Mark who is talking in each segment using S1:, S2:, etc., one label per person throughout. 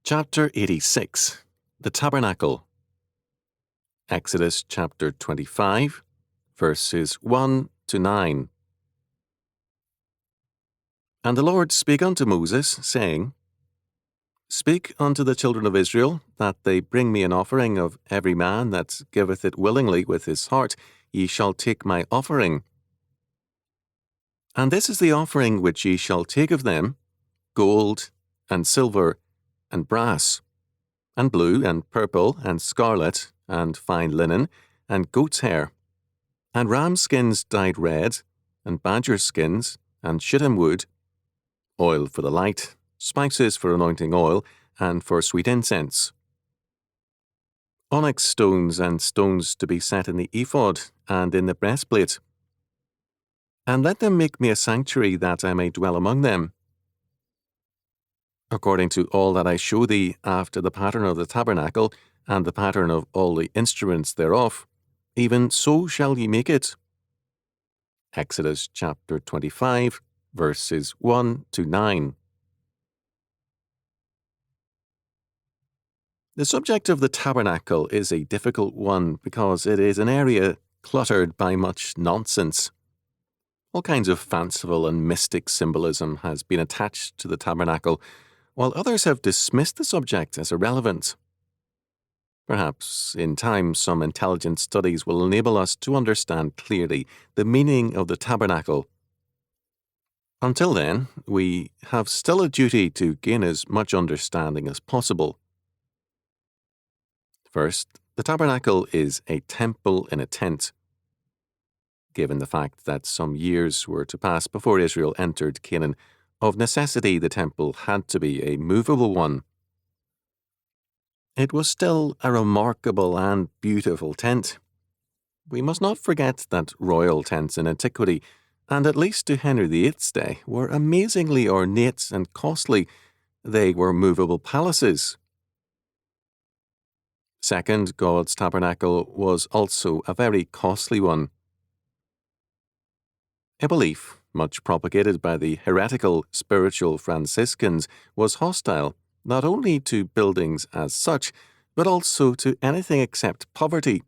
S1: Chapter 86. The Tabernacle. Exodus chapter 25, verses 1 to 9. And the Lord spake unto Moses, saying, Speak unto the children of Israel, that they bring me an offering of every man that giveth it willingly with his heart, ye shall take my offering. And this is the offering which ye shall take of them, gold, and silver, and brass, and blue, and purple, and scarlet, and fine linen, and goat's hair, and ram skins dyed red, and badger skins, and shittim wood, oil for the light, spices for anointing oil, and for sweet incense, onyx stones and stones to be set in the ephod and in the breastplate. And let them make me a sanctuary that I may dwell among them, according to all that I show thee after the pattern of the tabernacle, and the pattern of all the instruments thereof, even so shall ye make it. Exodus chapter 25, verses 1 to 9. The subject of the tabernacle is a difficult one because it is an area cluttered by much nonsense. All kinds of fanciful and mystic symbolism has been attached to the tabernacle, while others have dismissed the subject as irrelevant. Perhaps, in time, some intelligent studies will enable us to understand clearly the meaning of the tabernacle. Until then, we have still a duty to gain as much understanding as possible. First, the tabernacle is a temple in a tent. Given the fact that some years were to pass before Israel entered Canaan, of necessity the temple had to be a movable one. It was still a remarkable and beautiful tent. We must not forget that royal tents in antiquity, and at least to Henry VIII's day, were amazingly ornate and costly. They were movable palaces. Second, God's tabernacle was also a very costly one. A belief, much propagated by the heretical spiritual Franciscans, was hostile not only to buildings as such, but also to anything except poverty.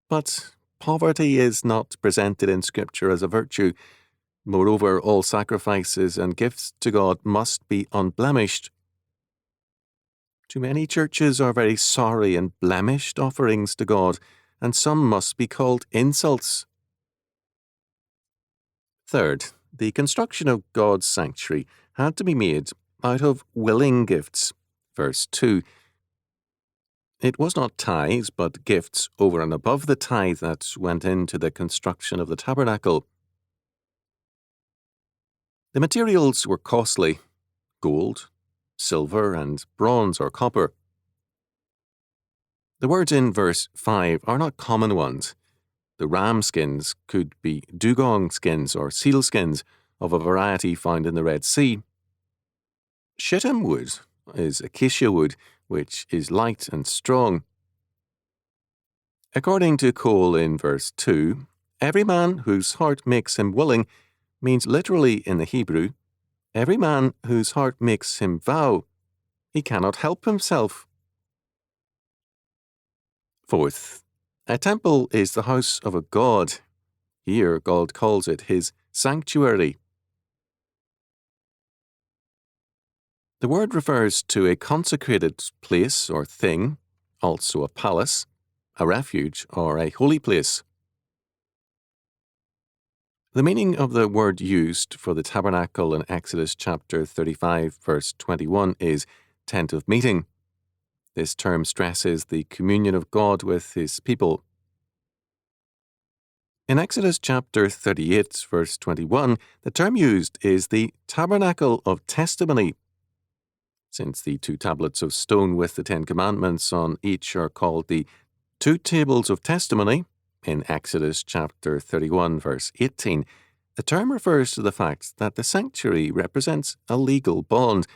S1: But poverty is not presented in Scripture as a virtue. Moreover, all sacrifices and gifts to God must be unblemished. Too many churches are very sorry and blemished offerings to God, and some must be called insults. Third, the construction of God's sanctuary had to be made out of willing gifts. Verse 2. It was not tithes, but gifts over and above the tithe that went into the construction of the tabernacle. The materials were costly: gold, silver, and bronze or copper. The words in verse 5 are not common ones. The ram skins could be dugong skins or seal skins of a variety found in the Red Sea. Shittim wood is acacia wood, which is light and strong. According to Cole in verse 2, every man whose heart makes him willing means literally in the Hebrew, every man whose heart makes him vow. He cannot help himself. Fourth, a temple is the house of a god. Here God calls it his sanctuary. The word refers to a consecrated place or thing, also a palace, a refuge, or a holy place. The meaning of the word used for the tabernacle in Exodus chapter 35, verse 21 is tent of meeting. This term stresses the communion of God with his people. In Exodus chapter 38, verse 21, the term used is the tabernacle of testimony. Since the 2 tablets of stone with the 10 commandments on each are called the 2 tables of testimony, in Exodus chapter 31, verse 18, the term refers to the fact that the sanctuary represents a legal bond,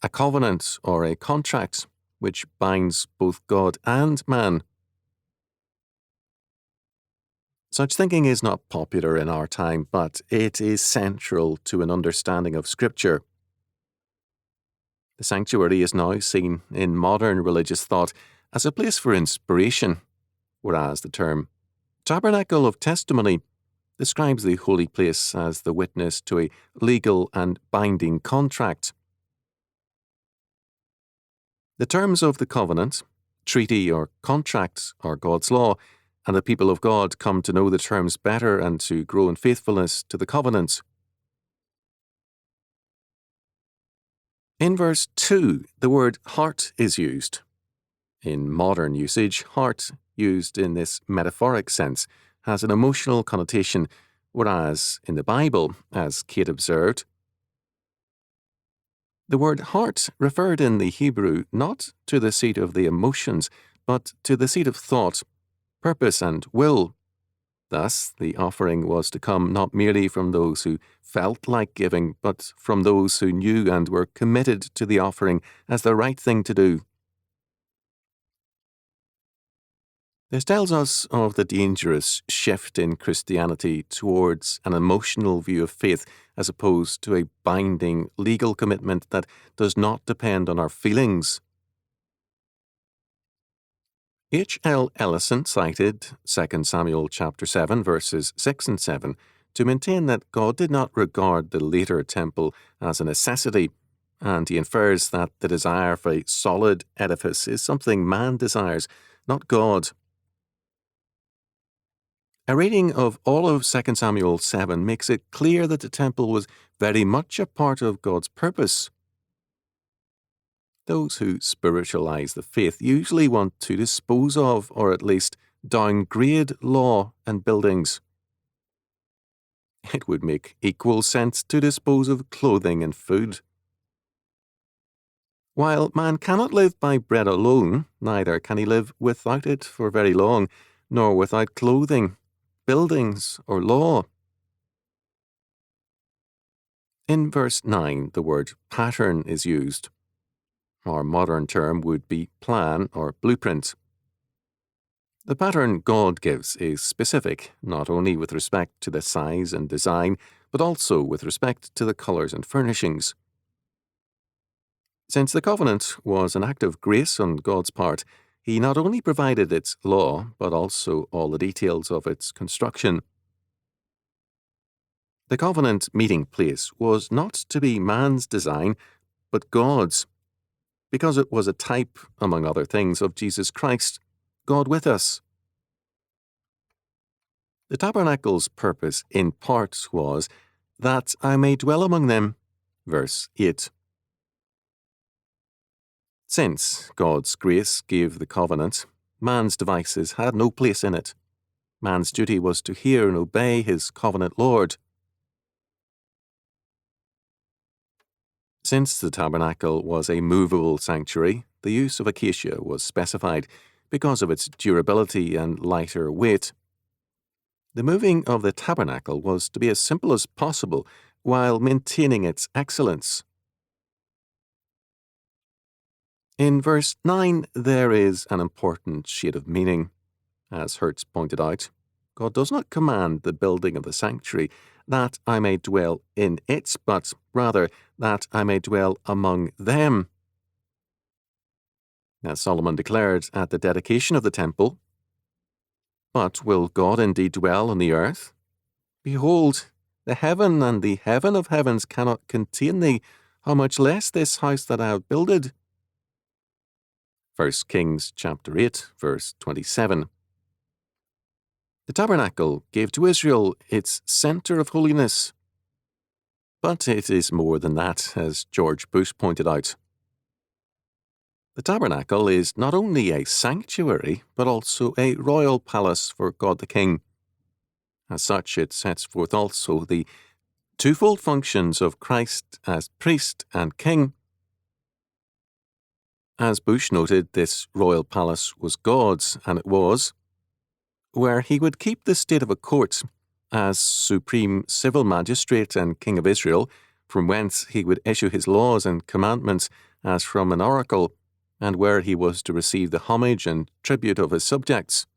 S1: a covenant or a contract, which binds both God and man. Such thinking is not popular in our time, but it is central to an understanding of Scripture. The sanctuary is now seen in modern religious thought as a place for inspiration, whereas the term Tabernacle of Testimony describes the holy place as the witness to a legal and binding contract. The terms of the covenant, treaty, or contract are God's law, and the people of God come to know the terms better and to grow in faithfulness to the covenant. In verse 2, the word heart is used. In modern usage, heart, used in this metaphoric sense, has an emotional connotation, whereas in the Bible, as Kate observed, the word heart referred in the Hebrew not to the seat of the emotions, but to the seat of thought, purpose, and will. Thus, the offering was to come not merely from those who felt like giving, but from those who knew and were committed to the offering as the right thing to do. This tells us of the dangerous shift in Christianity towards an emotional view of faith as opposed to a binding legal commitment that does not depend on our feelings. H. L. Ellison cited 2 Samuel chapter 7 verses 6 and 7 to maintain that God did not regard the later temple as a necessity, and he infers that the desire for a solid edifice is something man desires, not God. A reading of all of 2 Samuel 7 makes it clear that the temple was very much a part of God's purpose. Those who spiritualize the faith usually want to dispose of, or at least downgrade, law and buildings. It would make equal sense to dispose of clothing and food. While man cannot live by bread alone, neither can he live without it for very long, nor without clothing, buildings, or law. In verse 9, the word pattern is used. Our modern term would be plan or blueprint. The pattern God gives is specific, not only with respect to the size and design, but also with respect to the colours and furnishings. Since the covenant was an act of grace on God's part, he not only provided its law, but also all the details of its construction. The covenant meeting place was not to be man's design, but God's, because it was a type, among other things, of Jesus Christ, God with us. The tabernacle's purpose, in part, was that I may dwell among them, verse 8. Since God's grace gave the covenant, man's devices had no place in it. Man's duty was to hear and obey his covenant Lord. Since the tabernacle was a movable sanctuary, the use of acacia was specified because of its durability and lighter weight. The moving of the tabernacle was to be as simple as possible while maintaining its excellence. In verse 9, there is an important shade of meaning. As Hertz pointed out, God does not command the building of the sanctuary that I may dwell in it, but rather that I may dwell among them. As Solomon declared at the dedication of the temple, but will God indeed dwell on the earth? Behold, the heaven and the heaven of heavens cannot contain thee, how much less this house that I have builded? 1 Kings chapter 8, verse 27. The tabernacle gave to Israel its centre of holiness. But it is more than that, as George Bush pointed out. The tabernacle is not only a sanctuary, but also a royal palace for God the King. As such, it sets forth also the twofold functions of Christ as priest and king. As Bush noted, this royal palace was God's, and it was, where he would keep the state of a court as supreme civil magistrate and king of Israel, from whence he would issue his laws and commandments as from an oracle, and where he was to receive the homage and tribute of his subjects.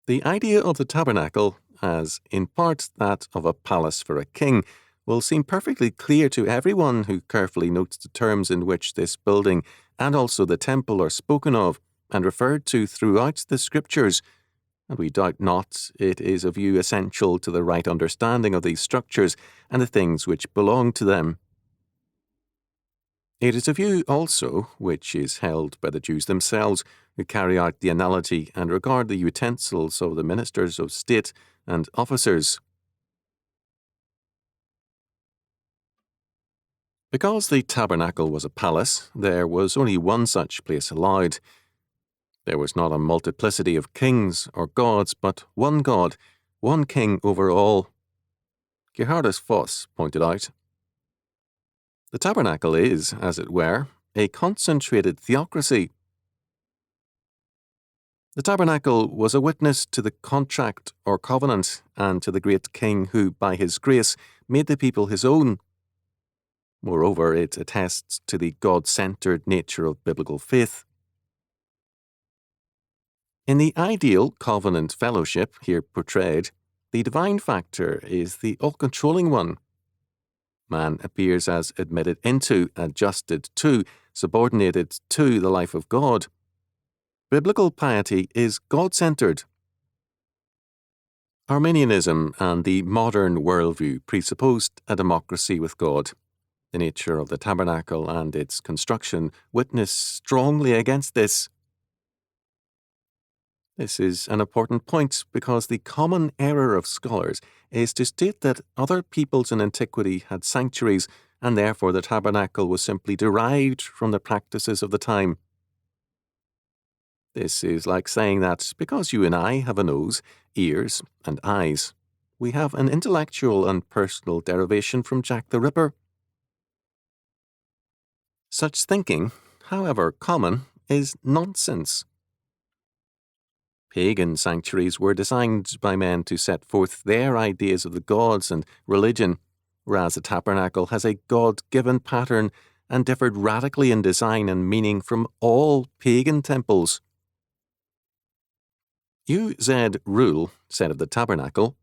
S1: The idea of the tabernacle, as in part that of a palace for a king, will seem perfectly clear to everyone who carefully notes the terms in which this building and also the temple are spoken of and referred to throughout the Scriptures, and we doubt not it is a view essential to the right understanding of these structures and the things which belong to them. It is a view also which is held by the Jews themselves, who carry out the analogy and regard the utensils of the ministers of state and officers. Because the tabernacle was a palace, there was only one such place allowed. There was not a multiplicity of kings or gods, but one God, one king over all. Gerhardus Voss pointed out, the tabernacle is, as it were, a concentrated theocracy. The tabernacle was a witness to the contract or covenant and to the great king who, by his grace, made the people his own. Moreover, it attests to the God-centered nature of biblical faith. In the ideal covenant fellowship here portrayed, the divine factor is the all-controlling one. Man appears as admitted into, adjusted to, subordinated to the life of God. Biblical piety is God-centered. Arminianism and the modern worldview presupposed a democracy with God. The nature of the tabernacle and its construction witness strongly against this. This is an important point because the common error of scholars is to state that other peoples in antiquity had sanctuaries and therefore the tabernacle was simply derived from the practices of the time. This is like saying that because you and I have a nose, ears, and eyes, we have an intellectual and personal derivation from Jack the Ripper. Such thinking, however common, is nonsense. Pagan sanctuaries were designed by men to set forth their ideas of the gods and religion, whereas the tabernacle has a God-given pattern and differed radically in design and meaning from all pagan temples. U. Z. Rule said of the tabernacle,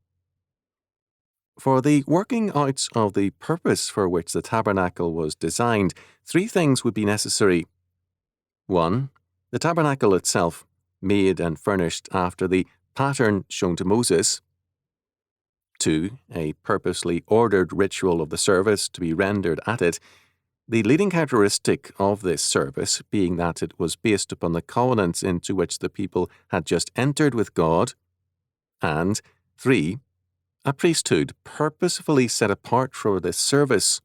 S1: for the working out of the purpose for which the tabernacle was designed, 3 things would be necessary. 1. The tabernacle itself, made and furnished after the pattern shown to Moses. 2. A purposely ordered ritual of the service to be rendered at it, the leading characteristic of this service being that it was based upon the covenants into which the people had just entered with God. And 3. A priesthood purposefully set apart for this service.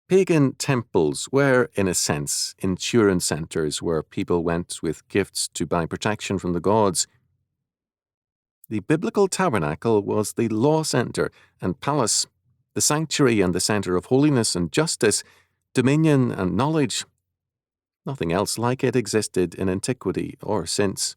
S1: Pagan temples were, in a sense, insurance centers where people went with gifts to buy protection from the gods. The biblical tabernacle was the law center and palace, the sanctuary and the center of holiness and justice, dominion and knowledge. Nothing else like it existed in antiquity or since.